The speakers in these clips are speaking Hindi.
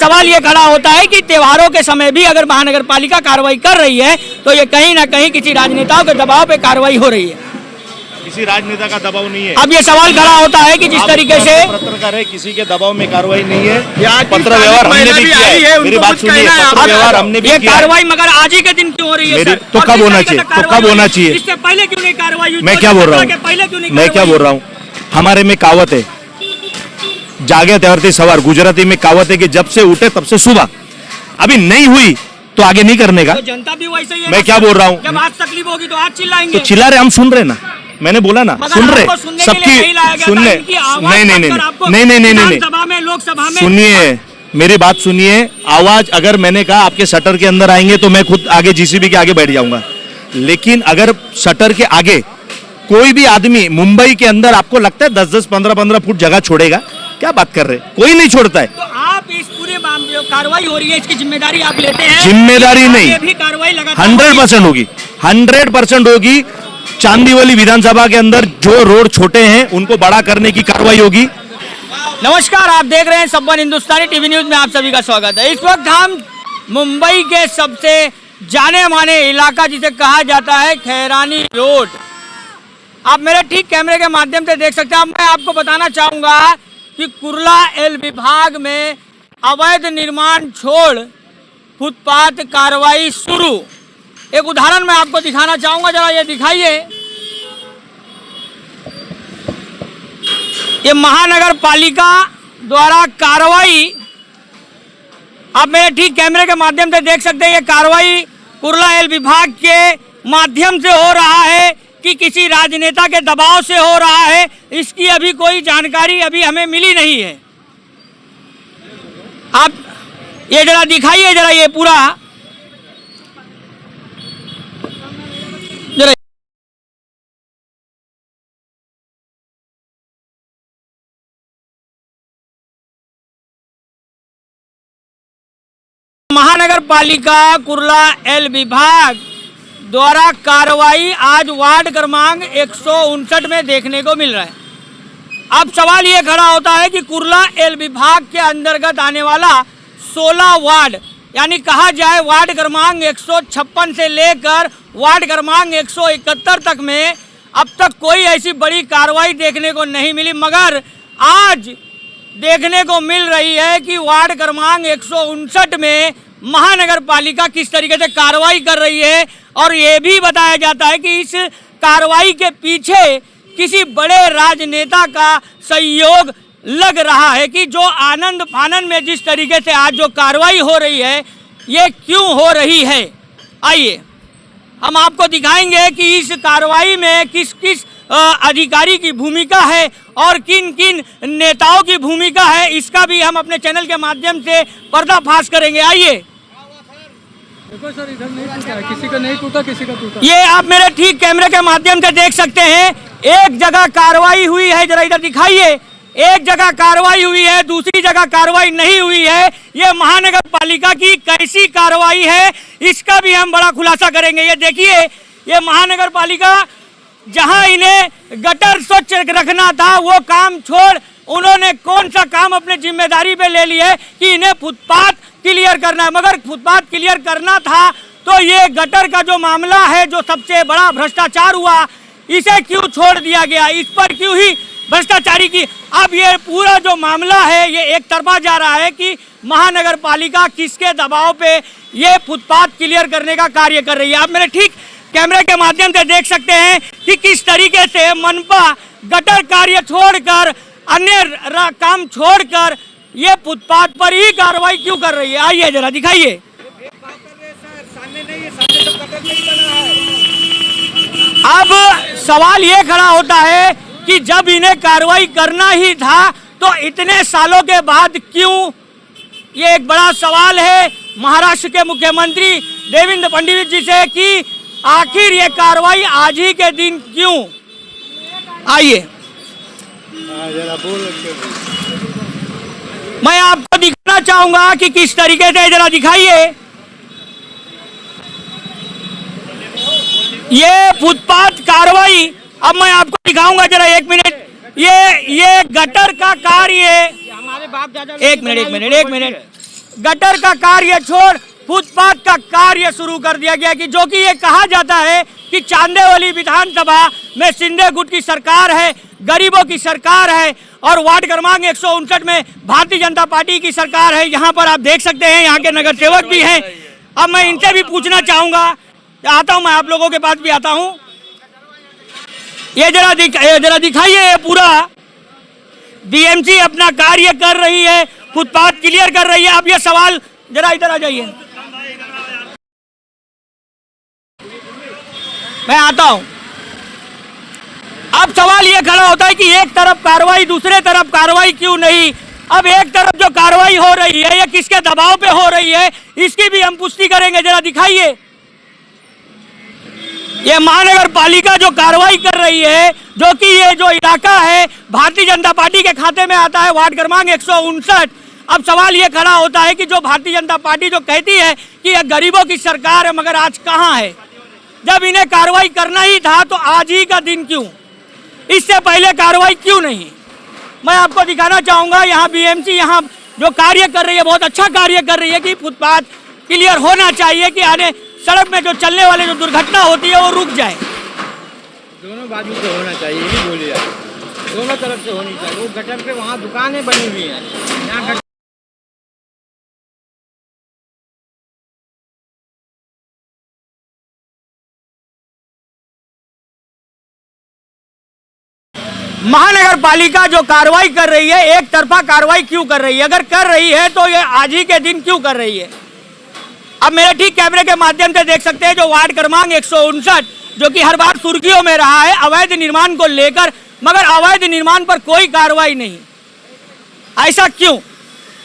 सवाल ये खड़ा होता है कि त्योहारों के समय भी अगर महानगर पालिका कार्रवाई कर रही है तो ये कहीं ना कहीं किसी राजनेताओं के दबाव पे कार्रवाई हो रही है। किसी राजनेता का दबाव नहीं है। अब ये सवाल खड़ा होता है कि जिस तरीके से पत्रकार है, किसी के दबाव में कार्रवाई नहीं है। पत्र व्यवहार हमने भी किया है। मेरी बात सुनिए, पत्र व्यवहार हमने भी किया है। कार्रवाई मगर आज ही के दिन क्यों हो रही है? तो कब होना चाहिए? तो कब होना चाहिए? इससे पहले क्यों नहीं कार्रवाई हुई? मैं क्या बोल रहा हूँ? मैं क्या बोल रहा हूँ? हमारे में कहावत है, जागे त्यावरती सवार। गुजराती में कहावत है कि जब से उठे तब से सुबह। अभी नहीं हुई तो आगे नहीं करने का। तो जनता भी वैसे ही है। मैं क्या बोल रहा हूँ? जब आज तकलीफ होगी तो आज चिल्लाएंगे। तो चिल्ला रहे, हम सुन रहे ना। मैंने बोला ना, सुन रहे सबकी सुनने। नहीं, सभा में, लोकसभा में सुनिए मेरी बात सुनिए। आवाज अगर मैंने कहा आपके शटर के अंदर आएंगे तो मैं खुद आगे जीसीबी के आगे बैठ जाऊंगा, लेकिन अगर शटर के आगे कोई भी आदमी मुंबई के अंदर आपको लगता है 10-10, 15-15 फुट जगह छोड़ेगा? क्या बात कर रहे हैं? कोई नहीं छोड़ता है। तो आप इस पूरे मामले में कार्रवाई हो रही है, इसकी जिम्मेदारी आप लेते हैं? जिम्मेदारी नहीं, भी कार्रवाई लगातार 100% होगी, 100% होगी। चांदीवली विधानसभा के अंदर जो रोड छोटे हैं उनको बड़ा करने की कार्रवाई होगी। नमस्कार, आप देख रहे हैं सब हिंदुस्तानी टीवी न्यूज में आप सभी का स्वागत है। इस वक्त हम मुंबई के सबसे जाने माने इलाका जिसे कहा जाता है खैरानी रोड, आप मेरे ठीक कैमरे के माध्यम से देख सकते हैं। मैं आपको बताना चाहूंगा कि कुर्ला एल विभाग में अवैध निर्माण छोड़ फुटपाथ कार्रवाई शुरू। एक उदाहरण मैं आपको दिखाना चाहूंगा, जरा ये दिखाइए। ये महानगर पालिका द्वारा कार्रवाई, आप मेरे ठीक कैमरे के माध्यम से देख सकते हैं। ये कार्रवाई कुर्ला एल विभाग के माध्यम से हो रहा है कि किसी राजनेता के दबाव से हो रहा है, इसकी अभी कोई जानकारी अभी हमें मिली नहीं है। आप ये जरा दिखाइए, जरा ये पूरा जरा। महानगर पालिका कुर्ला एल विभाग द्वारा कार्रवाई आज वार्ड क्रमांक 159 में देखने को मिल रहा है। अब सवाल ये खड़ा होता है कि कुर्ला एल विभाग के अंतर्गत आने वाला 16 वार्ड, यानी कहा जाए वार्ड क्रमांक 156 से लेकर वार्ड क्रमांक 171 तक में अब तक कोई ऐसी बड़ी कार्रवाई देखने को नहीं मिली, मगर आज देखने को मिल रही है कि वार्ड क्रमांक 159 में महानगर पालिका किस तरीके से कार्रवाई कर रही है। और ये भी बताया जाता है कि इस कार्रवाई के पीछे किसी बड़े राजनेता का सहयोग लग रहा है कि जो आनंद फानन में जिस तरीके से आज जो कार्रवाई हो रही है ये क्यों हो रही है। आइए हम आपको दिखाएंगे कि इस कार्रवाई में किस किस अधिकारी की भूमिका है और किन किन नेताओं की भूमिका है, इसका भी हम अपने चैनल के माध्यम से पर्दाफाश करेंगे। आइए। देखो सर, इधर नहीं टूटा है, किसी का नहीं टूटा, किसी का टूटा। ये आप मेरे ठीक कैमरे के माध्यम से देख सकते हैं। एक जगह कार्रवाई हुई है, जरा इधर दिखाइए। एक जगह कार्रवाई हुई है, दूसरी जगह कार्रवाई नहीं हुई है। ये महानगर पालिका की कैसी कार्रवाई है, इसका भी हम बड़ा खुलासा करेंगे। ये देखिए, ये महानगर पालिका जहां इन्हें गटर स्वच्छ रखना था वो काम छोड़ उन्होंने कौन सा काम अपने जिम्मेदारी पे ले लिया है कि इन्हें फुटपाथ क्लियर करना है। मगर फुटपाथ क्लियर करना था तो ये गटर का जो मामला है, जो सबसे बड़ा भ्रष्टाचार हुआ, इसे क्यों छोड़ दिया गया, इस पर क्यों ही भ्रष्टाचारी की। अब ये पूरा जो मामला है ये एक तरफा जा रहा है कि महानगर पालिका किसके दबाव पे ये फुटपाथ क्लियर करने का कार्य कर रही है। आप मेरे ठीक कैमरे के माध्यम से देख सकते हैं कि किस तरीके से मनपा गटर कार्य छोड़कर, अन्य काम छोड़कर ये फुटपाथ पर ही कार्रवाई क्यों कर रही है। आइए जरा दिखाइए। अब सवाल ये खड़ा होता है कि जब इन्हें कार्रवाई करना ही था तो इतने सालों के बाद क्यों, ये एक बड़ा सवाल है महाराष्ट्र के मुख्यमंत्री देवेंद्र फडणवीस जी से कि आखिर ये कार्रवाई आज ही के दिन क्यों। आइए मैं आपको दिखाना चाहूंगा कि किस तरीके से, जरा दिखाइए। ये फुटपाथ कार्रवाई अब मैं आपको दिखाऊंगा, जरा एक मिनट। ये गटर का कार्य, एक मिनट गटर का कार्य छोड़ फुटपाथ का कार्य शुरू कर दिया गया कि जो कि ये कहा जाता है कि चांदेवली विधानसभा में शिंदे गुट की सरकार है, गरीबों की सरकार है और वार्ड क्रमांक 159 में भारतीय जनता पार्टी की सरकार है। यहाँ पर आप देख सकते हैं यहाँ के नगर सेवक भी हैं। अब मैं इनसे भी पूछना चाहूंगा, आता हूँ मैं आप लोगों के पास भी आता हूँ। ये जरा दिखाइए, ये पूरा बीएमसी अपना कार्य कर रही है, फुटपाथ क्लियर कर रही है। आप ये सवाल जरा इधर आ जाइए, मैं आता हूं। अब सवाल ये खड़ा होता है कि एक तरफ कार्रवाई, दूसरे तरफ कार्रवाई क्यों नहीं। अब एक तरफ जो कार्रवाई हो रही है ये किसके दबाव पे हो रही है, इसकी भी हम पुष्टि करेंगे। जरा दिखाइए, ये महानगर पालिका जो कार्रवाई कर रही है, जो कि ये जो इलाका है भारतीय जनता पार्टी के खाते में आता है, वार्ड क्रमांक 159। अब सवाल ये खड़ा होता है कि जो भारतीय जनता पार्टी जो कहती है कि यह गरीबों की सरकार है, मगर आज कहाँ है। जब इन्हें कार्रवाई करना ही था तो आज ही का दिन क्यों, इससे पहले कार्रवाई क्यों नहीं। मैं आपको दिखाना चाहूंगा, यहाँ बीएमसी यहाँ जो कार्य कर रही है बहुत अच्छा कार्य कर रही है कि फुटपाथ क्लियर होना चाहिए कि आने सड़क में जो चलने वाले जो दुर्घटना होती है वो रुक जाए। दोनों बाजू से होना चाहिए, नहीं बोली जाए, दोनों तरफ से होनी चाहिए। वो गटर पे वहाँ दुकानें बनी हुई हैं, यहाँ महानगर पालिका जो कार्रवाई कर रही है, एक तरफा कार्रवाई क्यों कर रही है। अगर कर रही है तो ये आज ही के दिन क्यों कर रही है। अब मेरे ठीक कैमरे के माध्यम से देख सकते हैं जो वार्ड क्रमांक 159 जो कि हर बार सुर्खियों में रहा है अवैध निर्माण को लेकर, मगर अवैध निर्माण पर कोई कार्रवाई नहीं। ऐसा क्यों।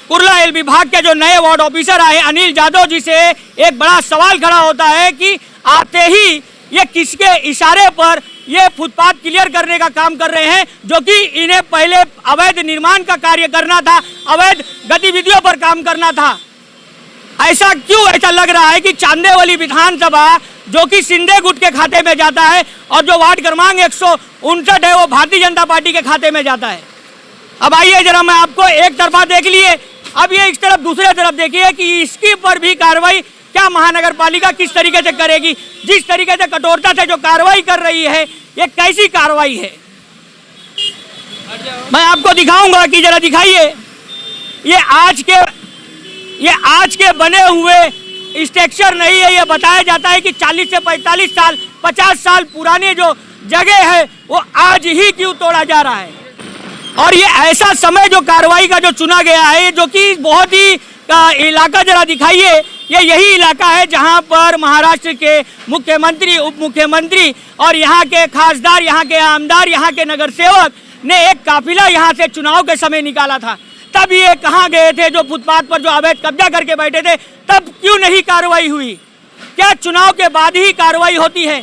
कुर्ला एल विभाग के जो नए वार्ड ऑफिसर आए अनिल यादव जी से एक बड़ा सवाल खड़ा होता है कि आते ही ये किसके इशारे पर ये फुटपाथ क्लियर करने का काम कर रहे हैं, जो कि इन्हें पहले अवैध निर्माण का कार्य करना था, अवैध गतिविधियों पर काम करना था। ऐसा क्यों ऐसा लग रहा है कि चांदेवली विधानसभा जो कि शिंदे गुट के खाते में जाता है और जो वार्ड क्रमांक 159 है वो भारतीय जनता पार्टी के खाते में जाता है। अब आइए जरा मैं आपको एक तरफा देख लिए, अब ये इस तरफ दूसरे तरफ देखिए कि इसकी पर भी कार्रवाई क्या महानगर पालिका किस तरीके से करेगी। जिस तरीके से कठोरता से जो कार्रवाई कर रही है ये कैसी कार्रवाई है, मैं आपको दिखाऊंगा कि जरा दिखाइए। ये आज के बने हुए स्ट्रक्चर नहीं है। ये बताया जाता है कि 40 से 45 साल 50 साल पुराने जो जगह है वो आज ही क्यों तोड़ा जा रहा है। और ये ऐसा समय जो कार्रवाई का जो चुना गया है, जो कि बहुत ही इलाका जरा दिखाइए, ये यही इलाका है जहां पर महाराष्ट्र के मुख्यमंत्री, उप मुख्यमंत्री और यहाँ के खासदार, यहाँ के आमदार, यहाँ के नगर सेवक ने एक काफिला यहाँ से चुनाव के समय निकाला था। तब ये कहाँ गए थे जो फुटपाथ पर जो अवैध कब्जा करके बैठे थे, तब क्यों नहीं कार्रवाई हुई। क्या चुनाव के बाद ही कार्रवाई होती है,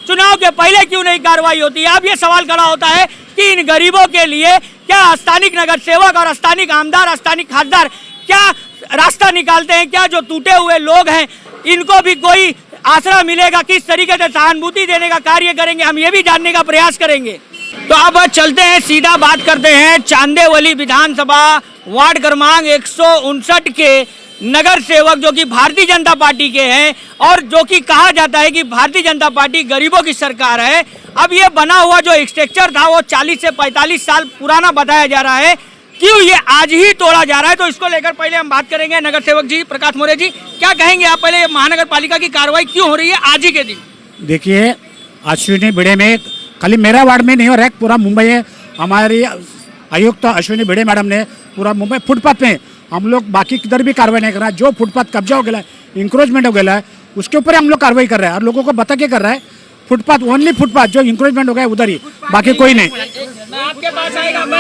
चुनाव के पहले क्यों नहीं कार्रवाई होती है। अब ये सवाल खड़ा होता है कि इन गरीबों के लिए क्या स्थानिक नगर सेवक और स्थानिक आमदार, स्थानिक खासदार क्या रास्ता निकालते हैं, क्या जो टूटे हुए लोग हैं इनको भी कोई आसरा मिलेगा, किस तरीके से सहानुभूति देने का कार्य करेंगे, हम ये भी जानने का प्रयास करेंगे। तो अब चलते हैं, सीधा बात करते हैं चांदेवली विधानसभा वार्ड क्रमांक 159 के नगर सेवक जो कि भारतीय जनता पार्टी के हैं और जो कि कहा जाता है कि भारतीय जनता पार्टी गरीबों की सरकार है। अब ये बना हुआ जो स्ट्रक्चर था वो 40 से 45 साल पुराना बताया जा रहा है, क्यों ये आज ही तोड़ा जा रहा है। तो इसको लेकर पहले हम बात करेंगे। नगर सेवक जी प्रकाश मौर्य जी, क्या कहेंगे आप, पहले महानगर पालिका की कार्रवाई क्यों हो रही है आज ही के दिन। देखिए, अश्विनी भिड़े में खाली मेरा वार्ड में नहीं हो रहा है, पूरा मुंबई है। हमारी आयुक्त अश्विनी भिड़े मैडम ने पूरा मुंबई फुटपाथ में, हम लोग बाकी किधर भी कार्रवाई नहीं कर रहा है। जो फुटपाथ कब्जा हो गया है, इंक्रोचमेंट हो गया है, उसके ऊपर हम लोग कार्रवाई कर रहे हैं और लोगों को बता के कर रहा है। फुटपाथ, ओनली फुटपाथ जो इंक्रोचमेंट हो गया है उधर ही, बाकी कोई नहीं। मैं आपके पास आएगा, मैं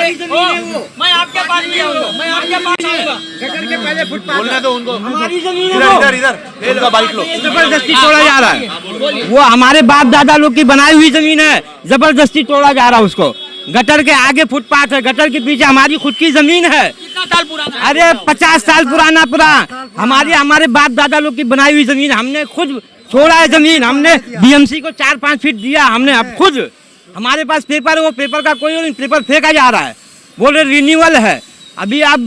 आपके पास भी आऊंगा, मैं आपके पास आऊंगा। गटर के पहले फुटपाथ बोलने दो उनको, हमारी जमीन है, इधर उनका बाइक लो। जबरदस्ती तोड़ा जा रहा है, वो हमारे बाप दादा लोग की बनाई हुई जमीन है, जबरदस्ती तोड़ा जा रहा है उसको। गटर के आगे फुटपाथ है, गटर के पीछे हमारी खुद की जमीन है। कितना साल पुराना? अरे 50 साल पुराना हमारे बाप दादा लोग की बनाई हुई जमीन, हमने खुद छोड़ा है जमीन, हमने बीएमसी को 4-5 फीट दिया हमने। अब खुद हमारे पास पेपर है, वो पेपर का कोई नहीं, पेपर फेंका जा रहा है, बोल रहे रिन्यूअल है। अभी आप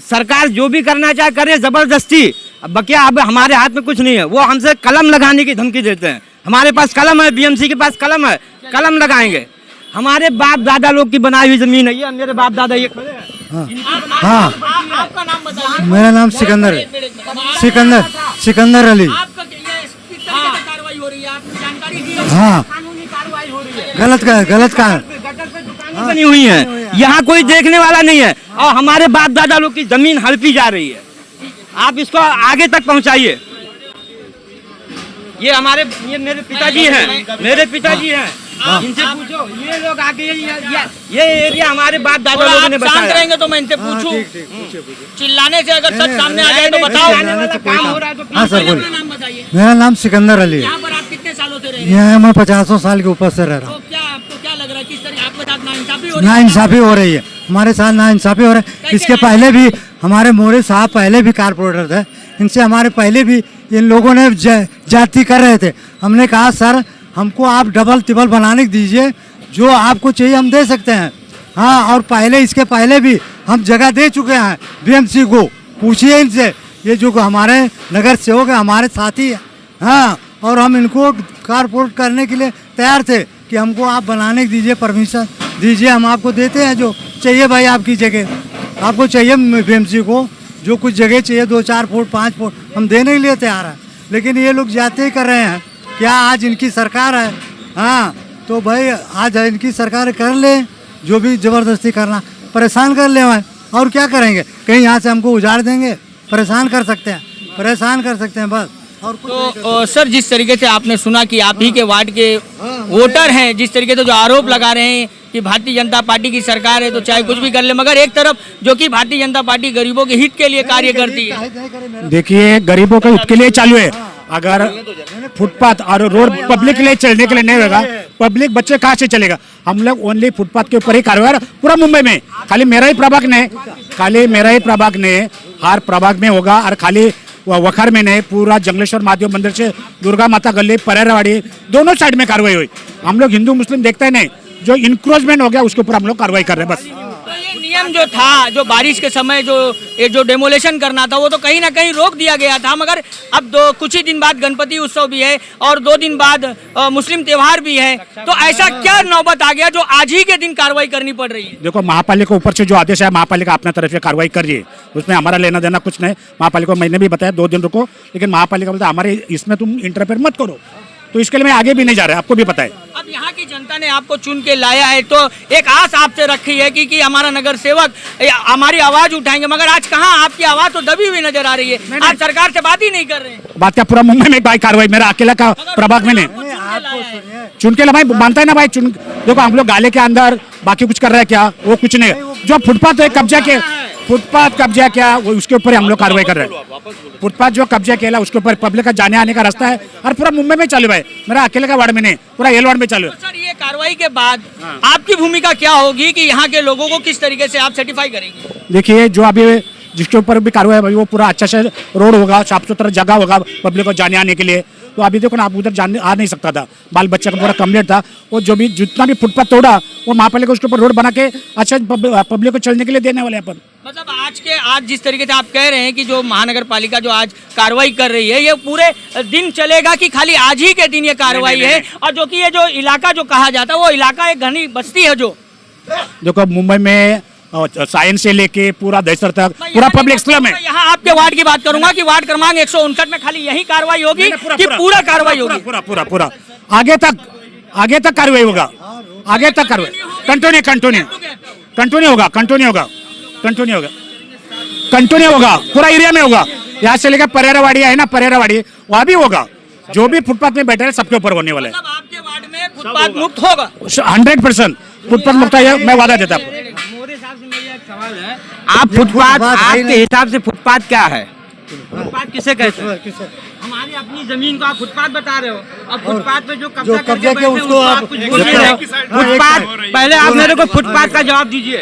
सरकार जो भी करना चाहे करे जबरदस्ती। अब बकिया अब हमारे हाथ में कुछ नहीं है, वो हमसे कलम लगाने की धमकी देते हैं। हमारे पास कलम है, बीएमसी के पास कलम है, कलम लगाएंगे। हमारे बाप दादा लोग की बनाई हुई जमीन है, ये मेरे बाप दादा ये खड़े हैं। हाँ आपका नाम बताइए। मेरा नाम सिकंदर है, सिकंदर अली। आपका किस तरीके से कार्रवाई हो रही है, आपको जानकारी दी है? हाँ कानूनी कार्रवाई हो रही है। गलत का बनी हुई है, यहाँ कोई देखने वाला नहीं है और हमारे बाप दादा लोग की जमीन हड़पी जा रही है। आप इसको आगे तक पहुँचाइए। ये मेरे पिताजी हैं, मेरे पिताजी हैं, इनसे पूछो। ये लोग आगे ये एरिया हमारे बाप दादा लोगों ने शांत हाँ, बताया। रहेंगे तो मैं इनसे पूछूं। चिल्लाने से अगर सच सामने आ जाए तो बताओ। काम हो रहा है तो हाँ सर अपना बोलिए। नाम बताइए। मेरा नाम सिकंदर अली है। यहाँ पर आप कितने सालों से रह रहे हैं? यहाँ मैं 50 साल के ऊपर से रह रहा हूँ। तो क्या आपको क्या लग रहा है, किस तरह आपके साथ नाइंसाफी हो रही है? नाइंसाफी हो रही है, हमारे साथ नाइंसाफी हो रहा है। कैसे इसके पहले भी हमारे मोरे साहब पहले भी कारपोरेटर थे, इनसे हमारे पहले भी इन लोगों ने जाति कर रहे थे। हमने कहा सर हमको आप डबल टिबल बनाने दीजिए, जो आपको चाहिए हम दे सकते हैं। हाँ, और पहले इसके पहले भी हम जगह दे चुके हैं बीएमसी को, पूछिए इनसे। ये जो हमारे नगर सेवक है हमारे साथी है। हाँ, और हम इनको कारपोरेट करने के लिए तैयार थे कि हमको आप बनाने दीजिए, परमिशन दीजिए, हम आपको देते हैं जो चाहिए। भाई आपकी जगह आपको चाहिए बीएमसी को, जो कुछ जगह चाहिए 2-4 फुट 5 फुट हम देने के लिए तैयार हैं। लेकिन ये लोग जाते ही कर रहे हैं। क्या आज इनकी सरकार है? हाँ, तो भाई आज इनकी सरकार कर ले, जो भी ज़बरदस्ती करना, परेशान कर ले भाई। और क्या करेंगे? कहीं यहाँ से हमको उजाड़ देंगे, परेशान कर सकते हैं, परेशान कर सकते हैं बस। और कुछ नहीं कर तो सर, जिस तरीके से आपने सुना कि आप ही के वार्ड के वोटर हैं, जिस तरीके से जो आरोप लगा रहे हैं कि भारतीय जनता पार्टी की सरकार है तो चाहे कुछ भी कर ले, मगर एक तरफ जो कि भारतीय जनता पार्टी गरीबों के हित के लिए कार्य करती है। देखिए गरीबों के हित के लिए चालू है। अगर फुटपाथ और रोड पब्लिक के लिए चलने के लिए नहीं होगा, पब्लिक बच्चे कहाँ से चलेगा? हम लोग ओनली फुटपाथ के ऊपर ही कार्रवाई पूरा मुंबई में। खाली मेरा ही प्रभाग ने हर प्रभाग में होगा, और खाली वखार में नहीं, पूरा जंगलेश्वर महादेव मंदिर से दुर्गा माता गली परेरावाड़ी दोनों साइड में कार्रवाई हुई। हम लोग हिंदू मुस्लिम देखते हैं नहीं, जो इंक्रोचमेंट हो गया उसके ऊपर हम लोग कार्रवाई कर रहे हैं बस। तो ये नियम जो था, जो बारिश के समय जो डेमोलेशन करना था, वो तो कहीं ना कहीं रोक दिया गया था। मगर अब कुछ ही दिन बाद गणपति उत्सव भी है और 2 दिन बाद मुस्लिम त्योहार भी है, तो ऐसा क्या नौबत आ गया जो आज ही के दिन कार्रवाई करनी पड़ रही है? देखो, महापालिका ऊपर से जो आदेश है, महापालिका अपने तरफ से कार्रवाई कर रही है, उसमें हमारा लेना देना कुछ नहीं। महापालिका को मैंने भी बताया 2 दिन रुको, लेकिन महापालिका बोलता है हमारे इसमें तुम इंटरफेयर मत करो, तो इसके लिए मैं आगे भी नहीं जा रहा, आपको भी पता है। अब यहाँ की जनता ने आपको चुन के लाया है, तो एक आस आपसे रखी है कि हमारा नगर सेवक हमारी आवाज उठाएंगे, मगर आज कहाँ? आपकी आवाज तो दबी हुई नजर आ रही है। आप सरकार से बात ही नहीं कर रहे हैं। बात क्या, पूरा मुंबई में भाई कार्रवाई मेरा अकेला का प्रभाग में नहीं। चुन के भाई मानता है ना भाई, चुन देखो हम लोग गाले के अंदर बाकी कुछ कर रहे हैं क्या? वो कुछ नहीं। जो फुटपाथ कब्जा के फुटपाथ कब्जा किया, वो उसके ऊपर हम लोग कार्रवाई कर रहे हैं। फुटपाथ जो कब्जा किया उसके ऊपर पब्लिक का जाने आने का रास्ता है, और पूरा मुंबई में चालू है, मेरा अकेले का वार्ड में नहीं, पूरा एल वार्ड में चालू है। तो सर, ये कार्रवाई के बाद आपकी भूमिका क्या होगी कि यहाँ के लोगों को किस तरीके से आप सर्टिफाई करेंगे? देखिए, जो अभी जिसके ऊपर भी कार्रवाई है वो पूरा अच्छा से रोड होगा, साफ सुथरा जगह होगा पब्लिक को जाने आने के लिए। तो अभी देखो ना, आप उधर जाने आ नहीं सकता था, बाल बच्चा का पूरा कम्प्लीट था। वो जो भी जितना भी फुटपाथ तोड़ा, वो महापालिका उसके ऊपर रोड बना के अच्छा पब्लिक को चलने के लिए देने वाले अपन। मतलब आज जिस तरीके से आप कह रहे हैं कि जो महानगर पालिका जो आज कार्रवाई कर रही है, ये पूरे दिन चलेगा कि खाली आज ही के दिन ये कार्रवाई है? और जो कि ये जो इलाका जो कहा जाता है, वो इलाका एक घनी बस्ती है। जो देखो मुंबई में साइंस से लेके पूरा दहशत तक पूरा पब्लिक स्लम है। यहाँ आपके वार्ड की बात करूंगा कि वार्ड क्रमांक 159 में खाली यही कार्रवाई होगी कि पूरा कार्रवाई होगी? पूरा आगे तक कार्रवाई होगा, आगे तक कार्रवाई कंटिन्यू होगा, पूरा एरिया में होगा। यहाँ से लेकर परेरावाड़ी है ना, परेरावाड़ी वहाँ भी होगा। जो भी फुटपाथ में बैठे हैं सबके ऊपर होने वाला है। मतलब आपके वार्ड में फुटपाथ मुक्त होगा? 100% फुटपाथ मुक्त है, मैं वादा देता हूँ। मोदी साहब से मेरा एक सवाल है, आप फुटपाथ, आपके हिसाब से फुटपाथ क्या है? फुटपाथ किसे कहते हैं? हमारी अपनी जमीन को आप फुटपाथ बता रहे हो, और फुटपाथ पे जो जो कब्जा करके कब्जा बैठे किया हैं, उसको आप कुछ बोल नहीं रहे हो। फुटपाथ, पहले आप मेरे को फुटपाथ का जवाब दीजिए।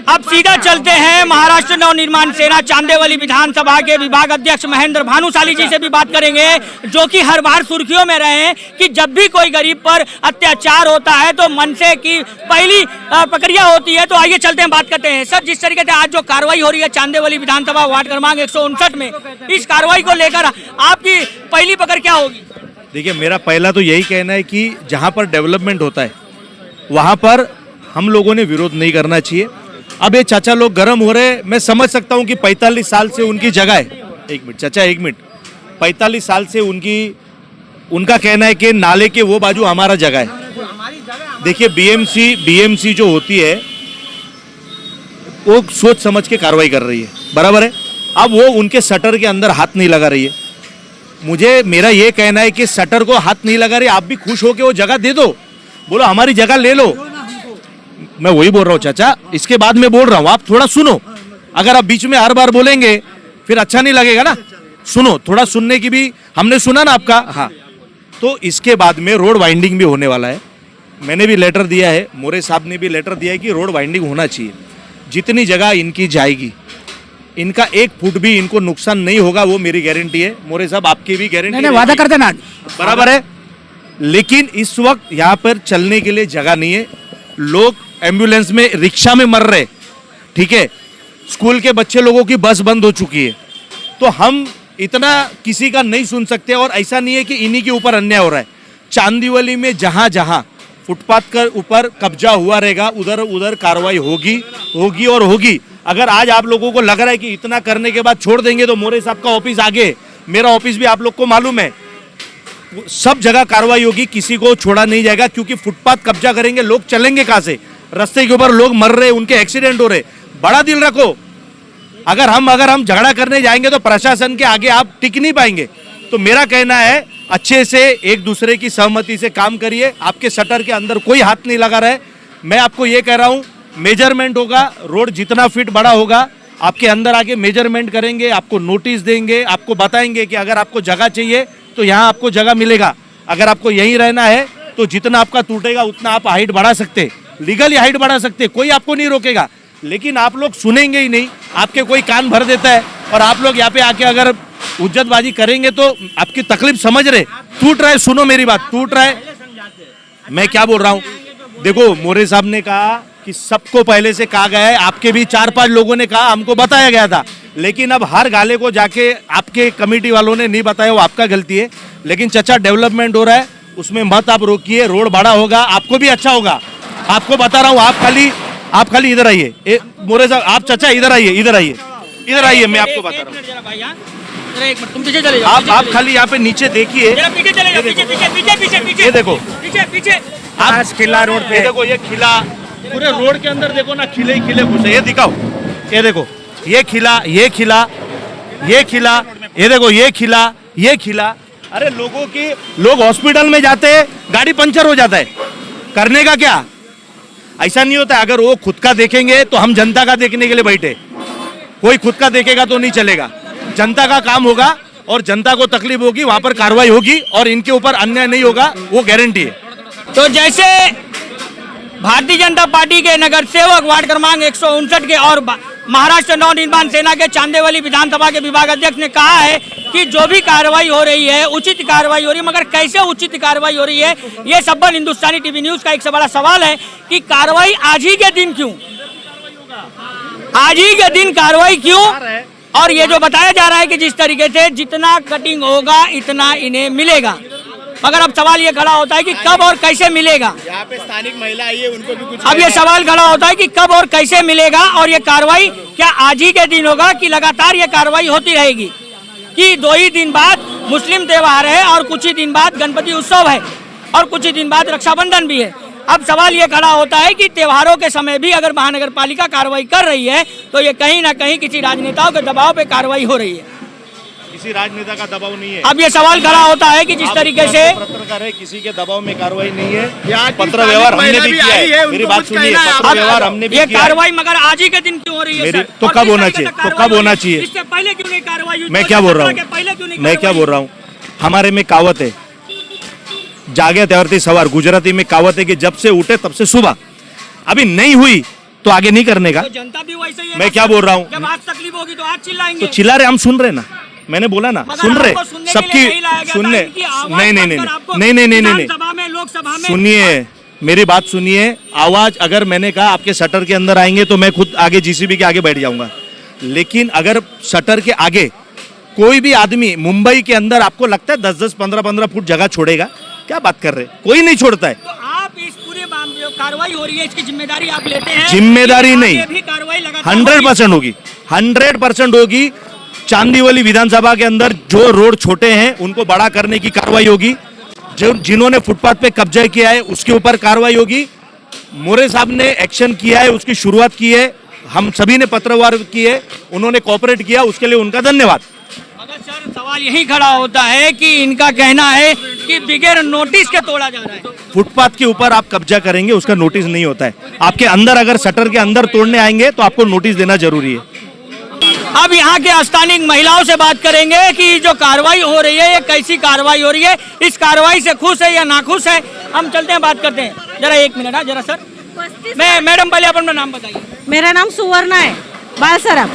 अब सीधा चलते हैं महाराष्ट्र नवनिर्माण सेना चांदेवली विधानसभा के विभाग अध्यक्ष महेंद्र भानुशाली जी से भी बात करेंगे, जो कि हर बार सुर्खियों में रहे हैं कि जब भी कोई गरीब पर अत्याचार होता है तो मनसे की पहली प्रक्रिया होती है। तो आइए चलते हैं, बात करते हैं। सर, जिस तरीके से आज जो कार्रवाई हो रही है चांदेवली विधानसभा वार्ड क्रमांक 159 में, इस कार्रवाई को लेकर आपकी पहली पकड़ क्या होगी? देखिए, मेरा पहला तो यही कहना है कि जहाँ पर डेवलपमेंट होता है वहाँ पर हम लोगों ने विरोध नहीं करना चाहिए। अब ये चाचा लोग गर्म हो रहे हैं, मैं समझ सकता हूँ कि 45 साल से उनकी जगह है। एक मिनट चाचा, एक मिनट। 45 साल से उनका कहना है कि नाले के वो बाजू हमारा जगह है। देखिए, बीएमसी जो होती है वो सोच समझ के कार्रवाई कर रही है, बराबर है। अब वो उनके शटर के अंदर हाथ नहीं लगा रही है। मेरा ये कहना है कि शटर को हाथ नहीं लगा रही, आप भी खुश हो के वो जगह दे दो, बोलो हमारी जगह ले लो। मैं वही बोल रहा हूँ चाचा, इसके बाद मैं बोल रहा हूँ, आप थोड़ा सुनो। अगर आप बीच में हर बार बोलेंगे फिर अच्छा नहीं लगेगा ना। सुनो, थोड़ा सुनने की भी, हमने सुना ना आपका। हाँ, तो इसके बाद में रोड वाइंडिंग भी होने वाला है। मैंने भी लेटर दिया है, मोरे साहब ने भी लेटर दिया है कि रोड वाइंडिंग होना चाहिए। जितनी जगह इनकी जाएगी, इनका 1 फुट भी इनको नुकसान नहीं होगा, वो मेरी गारंटी है। मोरे साहब, आपकी भी गारंटी? नहीं, वादा कर देना, बराबर है। लेकिन इस वक्त यहाँ पर चलने के लिए जगह नहीं है। लोग एम्बुलेंस में, रिक्शा में मर रहे, ठीक है। स्कूल के बच्चे लोगों की बस बंद हो चुकी है। तो हम इतना किसी का नहीं सुन सकते। और ऐसा नहीं है कि इन्हीं के ऊपर अन्याय हो रहा है। चांदीवली में जहाँ जहाँ फुटपाथ के ऊपर कब्जा हुआ रहेगा, उधर उधर कार्रवाई होगी और होगी। अगर आज आप लोगों को लग रहा है कि इतना करने के बाद छोड़ देंगे, तो मोरे साहब का ऑफिस आगे, मेरा ऑफिस भी आप लोग को मालूम है, सब जगह कार्रवाई होगी, किसी को छोड़ा नहीं जाएगा। क्योंकि फुटपाथ कब्जा करेंगे, लोग चलेंगे कहाँ से? रास्ते के ऊपर लोग मर रहे, उनके एक्सीडेंट हो रहे। बड़ा दिल रखो, अगर हम झगड़ा करने जाएंगे तो प्रशासन के आगे आप टिक नहीं पाएंगे। तो मेरा कहना है, अच्छे से एक दूसरे की सहमति से काम करिए। आपके शटर के अंदर कोई हाथ नहीं लगा रहा है। मैं आपको ये कह रहा हूँ, मेजरमेंट होगा, रोड जितना फीट बड़ा होगा, आपके अंदर आके मेजरमेंट करेंगे, आपको नोटिस देंगे, आपको बताएंगे कि अगर आपको जगह चाहिए तो यहाँ आपको जगह मिलेगा। अगर आपको यहीं रहना है तो जितना आपका टूटेगा उतना आप हाइट बढ़ा सकते, लीगली हाइट बढ़ा सकते, कोई आपको नहीं रोकेगा। लेकिन आप लोग सुनेंगे ही नहीं, आपके कोई कान भर देता है। और आप लोग यहाँ पे आके अगर उज्जतबाजी करेंगे तो आपकी तकलीफ समझ रहे, टूट रहा है। सुनो मेरी बात, टूट रहा है। मैं क्या बोल रहा हूँ, देखो, मोरे साहब ने कहा कि सबको पहले से कहा गया है, आपके भी 4-5 लोगों ने कहा, हमको बताया गया था। लेकिन अब हर गाले को जाके आपके कमेटी वालों ने नहीं बताया, वो आपका गलती है। लेकिन चचा, डेवलपमेंट हो रहा है, उसमें मत आप रोकिए, रोड बड़ा होगा, आपको भी अच्छा होगा। आपको बता रहा हूँ, आप खाली इधर आइए। मोरे साहब, आप चचा इधर आइए, मैं आपको बता रहा हूँ। तुम पीछे चले जाओ, आप खाली यहाँ पे नीचे देखिए, पीछे चले जाओ, पीछे। ये देखो, पीछे। आप खिला रोड पे देखो, ये खिला पूरे रोड के अंदर देखो ना, खिले ही खिले घुसे। ये दिखाओ, ये देखो, ये खिला, ये देखो, ये खिला। अरे लोग हॉस्पिटल में जाते हैं, गाड़ी पंचर हो जाता है, करने का क्या? ऐसा नहीं होता है। अगर वो खुद का देखेंगे तो हम जनता का देखने के लिए बैठे, कोई खुद का देखेगा तो नहीं चलेगा। जनता का काम होगा और जनता को तकलीफ होगी, वहां पर कार्रवाई होगी और इनके ऊपर अन्याय नहीं होगा, वो गारंटी है। तो जैसे भारतीय जनता पार्टी के नगर सेवक वार्ड क्रमांक 159 के और महाराष्ट्र नवनिर्माण सेना के चांदेवली विधानसभा के विभाग अध्यक्ष ने कहा है कि जो भी कार्रवाई हो रही है उचित कार्रवाई हो रही है, मगर कैसे उचित कार्रवाई हो रही है, ये सब्बन हिंदुस्तानी टीवी न्यूज का एक बड़ा सवाल है कि कार्रवाई आज ही के दिन क्यों, आज ही के दिन कार्रवाई क्यों? और ये जो बताया जा रहा है कि जिस तरीके से जितना कटिंग होगा इतना इन्हें मिलेगा, मगर अब सवाल ये खड़ा होता है कि कब और कैसे मिलेगा। यहाँ पे स्थानिक महिला आई है, उनको भी कुछ अब ये सवाल खड़ा होता है कि कब और कैसे मिलेगा, और ये कार्रवाई क्या आज ही के दिन होगा कि लगातार ये कार्रवाई होती रहेगी, कि 2 ही दिन बाद मुस्लिम त्योहार है और कुछ ही दिन बाद गणपति उत्सव है और कुछ ही दिन बाद रक्षाबंधन भी है। अब सवाल ये खड़ा होता है कि त्योहारों के समय भी अगर महानगर पालिका कार्रवाई कर रही है तो ये कहीं ना कहीं किसी राजनेताओं के दबाव पे कार्रवाई हो रही है। किसी राजनेता का दबाव नहीं है। अब ये सवाल खड़ा होता है कि जिस आप तरीके से पत्रकार है, किसी के दबाव में कार्रवाई नहीं है। यहाँ की पत्र व्यवहार हमने महिला भी भी किया आई है, है। उनको मेरी बात कुछ सुनिए, कहना है पत्र आप। व्यवहार हमने भी ये किया है। कार्रवाई मगर आज ही के दिन क्यों हो रही है मेरी- सर? तो और कब किस होना तरीके से चाहिए? तो कार्रवाई कब होना हुई? चाहिए? इससे पहले क्यों नहीं कार्रवाई हुई? मैं क्या बोल रहा 2017 के पहले क्यों हूँ? नहीं मैं क्या कार्रवाई बोल रहा हूँ? हमारे में कहावत है, जागे त्यावरती सवार, गुजराती में कहावत है कि जब से उठे तब से सुबह। अभी नहीं हुई तो आगे नहीं करने का। तो जनता भी वैसे ही है मैं ना क्या सर? बोल रहा हूँ? जब आज तकलीफ होगी तो आज चिल्लाएंगे। तो चिल्ला रहे, हम सुन रहे ना, मैंने बोला ना, मगर सुन रहे आपको सुनने के सबकी लिए नहीं लाया गया था, सुनने। इनकी आवाज नहीं नहीं नहीं बनकर आपको नहीं नहीं नहीं नहीं विधानसभा में, लोकसभा में सुनिए, मेरी बात सुनिए। आवाज अगर मैंने कहा आपके शटर के अंदर आएंगे तो मैं खुद आगे जीसीबी के आगे बैठ जाऊंगा। लेकिन अगर शटर के आगे कोई भी आदमी मुंबई के अंदर आपको लगता है 10-10, 15-15 फुट जगह छोड़ेगा? क्या बात कर रहे हैं? कोई नहीं छोड़ता है। तो आप इस पूरे मामले में कार्रवाई हो रही है, इसकी जिम्मेदारी आप लेते हैं? जिम्मेदारी नहीं, आगे भी कार्रवाई लगातार 100% होगी, 100% होगी। चांदीवली विधानसभा के अंदर जो रोड छोटे हैं उनको बड़ा करने की कार्रवाई होगी। जो जिन्होंने फुटपाथ पे कब्जा किया है उसके ऊपर कार्रवाई होगी। मोरे साहब ने एक्शन किया है, उसकी शुरुआत की है, हम सभी ने पत्रवार की है, उन्होंने कोऑपरेट किया, उसके लिए उनका धन्यवाद। मगर सर सवाल यही खड़ा होता है कि इनका कहना है कि बिगैर नोटिस के तोड़ा जा रहा है। फुटपाथ के ऊपर आप कब्जा करेंगे उसका नोटिस नहीं होता है। आपके अंदर अगर शटर के अंदर तोड़ने आएंगे तो आपको नोटिस देना जरूरी है। अब यहाँ के स्थानीय महिलाओं से बात करेंगे कि जो कार्रवाई हो रही है ये कैसी कार्रवाई हो रही है, इस कार्रवाई से खुश है या नाखुश है। हम चलते हैं, बात करते हैं। जरा एक मिनट, जरा सर। मैं मैडम पहले अपना नाम बताइए। मेरा नाम सुवर्ण आहे बाळसराफ.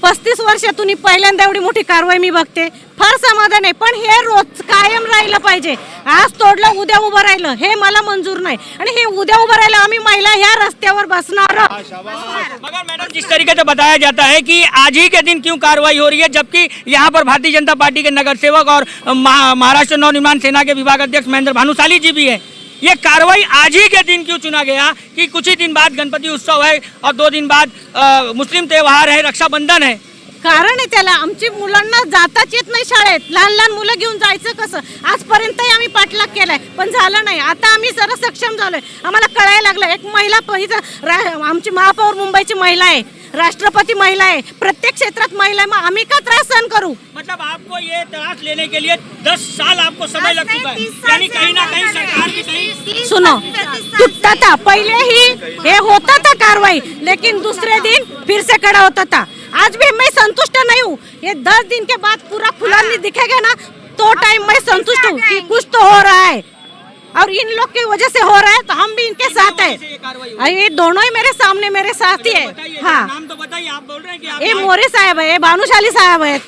35 वर्षातून पहिल्यांदा एवढी मोठी कारवाई मी बघते. फार समाधान आहे, पण हे रोज कायम राहिलं पाहिजे. आज तोडलं उद्या उभं राहिलं हे मला मंजूर नाही, आणि हे उद्या उभं राहिलं आम्ही महिला ह्या रस्त्यावर बसणार. मगर मैडम जिस तरीके से बताया जाता है कि आज ही के दिन क्यों कार्रवाई हो रही है, जबकि यहाँ पर भारतीय जनता पार्टी के नगर सेवक और महाराष्ट्र नवनिर्माण सेना के विभाग अध्यक्ष महेंद्र भानुशाली जी भी है, ये कार्रवाई आज ही के दिन क्यों चुना गया कि कुछ ही दिन बाद गणपति उत्सव है और 2 दिन बाद मुस्लिम त्योहार है, रक्षाबंधन है? कारण आहे त्याला. आमची मुलांना जाताच येत नाही शाळेत. लहान लहान मुलं घेऊन जायचं कसं? आजपर्यंतही आम्ही पाठलाग केलाय पण झालं नाही. आता आम्ही जरा सक्षम झालोय. आम्हाला कळायला लागलं एक महिला आमची महापौर मुंबईची महिला आहे, राष्ट्रपति महिला है, प्रत्येक क्षेत्रात महिला है, आम्ही का त्रास सहन करूं? मतलब आपको ये त्रास लेने के लिए 10 साल आपको समय लग चुका है, यानी कहीं ना कहीं सरकार की कहीं। सुनो, टूटता था पहले ही, ये होता था कार्रवाई, लेकिन दूसरे दिन फिर से खड़ा होता था. आज भी मैं संतुष्ट नहीं हूँ. ये 10 दिन के बाद पूरा खुला नहीं दिखेगा ना, तो टाइम मैं संतुष्ट हूँ कि कुछ तो हो रहा है, और इन लोग की वजह से हो रहा है, तो हम भी इनके साथ है. ये दोनों ही मेरे सामने मेरे साथ ही है. हाँ, नाम तो बताइए, आप बोल रहे हैं कि आप ये मोरे साहब है, भानुशाली साहब है.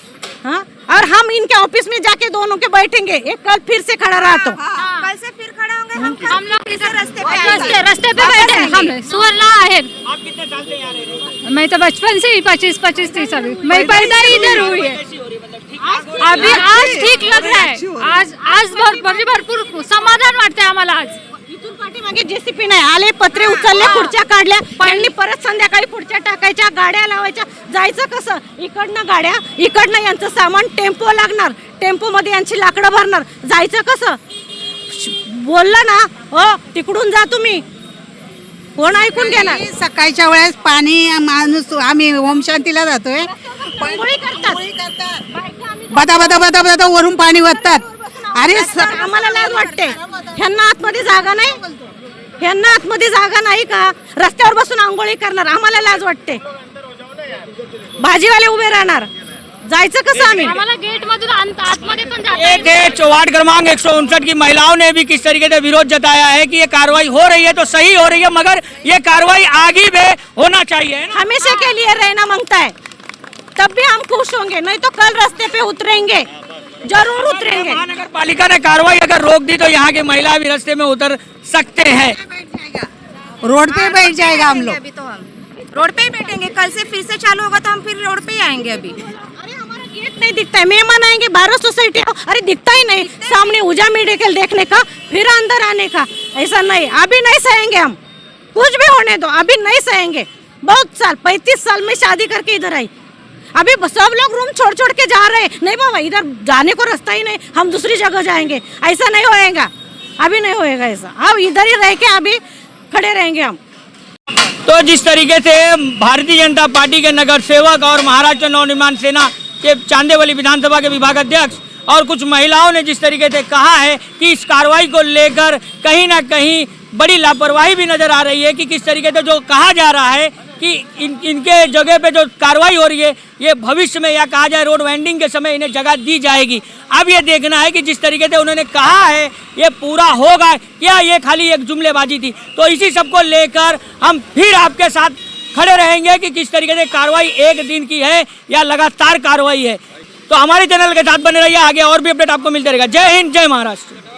हाँ, और हम इनके ऑफिस में जाके दोनों के बैठेंगे. एक कल फिर से खड़ा रहा तो कल से फिर खड़े होंगे. हम लोग इधर रास्ते रास्ते पे बैठे हैं. हम सुवर्ण है. आप कितने साल से यहाँ रह रहे हैं? मैं तो बचपन से ही 25-30 साल मैं पैदा ही इधर हुई है. कैसी हो रही है, मतलब ठीक अभी आज ठीक लग रहा है. आज भरपूर समाधान वाटतंय आम्हाला. आज इथून पाठीमागे जेसीपी नाही आले, पत्रे उचलले, खुर्च्या काढल्या, त्यांनी परत संध्याकाळी खुर्च्या टाकायच्या, गाड्या लावायच्या. जायचं कसं? इकडनं यांचं सामान टेम्पो लागणार, टेम्पो मध्ये यांची लाकडं भरणार. जायचं कसं? बोललं ना हो, तिकडून जा तुम्ही, कोण ऐकून घेणार? सकाळच्या वेळेस पाणी माणूस आम्ही ओम शांतीला जातोय, आंघोळी करतात. बदा बदा बदा बदा वरून पाणी वाहतात. अरे आम्हाला लाज वाटते. ह्यांना आतमध्ये जागा नाही, ह्यांना आतमध्ये जागा नाही का? रस्त्यावर बसून आंघोळी करणार. आम्हाला लाज वाटते. भाजीवाले उभे राहणार. जायचं कसं आम्ही? आम्हाला गेट मधून आतमध्ये पण ये थे वार्ड क्रमांक 159 की महिलाओं ने भी किस तरीके से विरोध जताया है कि ये कार्रवाई हो रही है तो सही हो रही है, मगर ये कार्रवाई आगे भी होना चाहिए, है ना? हमेशा के लिए रहना मांगता है, तब भी हम खुश होंगे. नहीं तो कल रास्ते पे उतरेंगे, जरूर उतरेंगे. महानगर पालिका ने कार्रवाई अगर रोक दी तो यहाँ की महिला भी रास्ते में उतर सकते हैं. रोड पे बैठ जाएगा हम लोग. अभी तो हम रोड पे ही बैठेंगे. कल से फिर से चालू होगा तो हम फिर रोड पे ही आएंगे. अभी अरे हमारा गेट नहीं दिखता है. मेहमान आएंगे, भारत सोसाइटी, अरे दिखता ही नहीं. सामने ऊर्जा मेडिकल देखने का, फिर अंदर आने का. ऐसा नहीं, अभी नहीं सहेंगे हम. कुछ भी होने दो, अभी नहीं सहेंगे. बहुत साल, 35 साल में शादी करके इधर आई. अभी सब लोग रूम छोड़ छोड़ के जा रहे हैं. नहीं बाबा, इधर जाने को रास्ता ही नहीं, हम दूसरी जगह जाएंगे. ऐसा नहीं होएगा, अभी नहीं होएगा ऐसा. अब इधर ही रह के अभी खड़े रहेंगे हम. तो जिस तरीके से भारतीय जनता पार्टी के नगर सेवक और महाराष्ट्र नवनिर्माण सेना कि चांदेवली विधानसभा के विभाग अध्यक्ष और कुछ महिलाओं ने जिस तरीके से कहा है कि इस कार्रवाई को लेकर कहीं ना कहीं बड़ी लापरवाही भी नजर आ रही है कि किस तरीके से जो कहा जा रहा है कि इनके जगह पे जो कार्रवाई हो रही है ये भविष्य में या कहा जाए रोड वाइंडिंग के समय इन्हें जगह दी जाएगी। अब ये देखना है कि जिस तरीके से उन्होंने कहा है ये पूरा होगा या ये खाली एक जुमलेबाजी थी। तो इसी सब को लेकर हम फिर आपके साथ खड़े रहेंगे कि किस तरीके से कार्रवाई एक दिन की है या लगातार कार्रवाई है। तो हमारे चैनल के साथ बने रहिए, आगे और भी अपडेट आपको मिलते रहेगा। जय हिंद, जय महाराष्ट्र।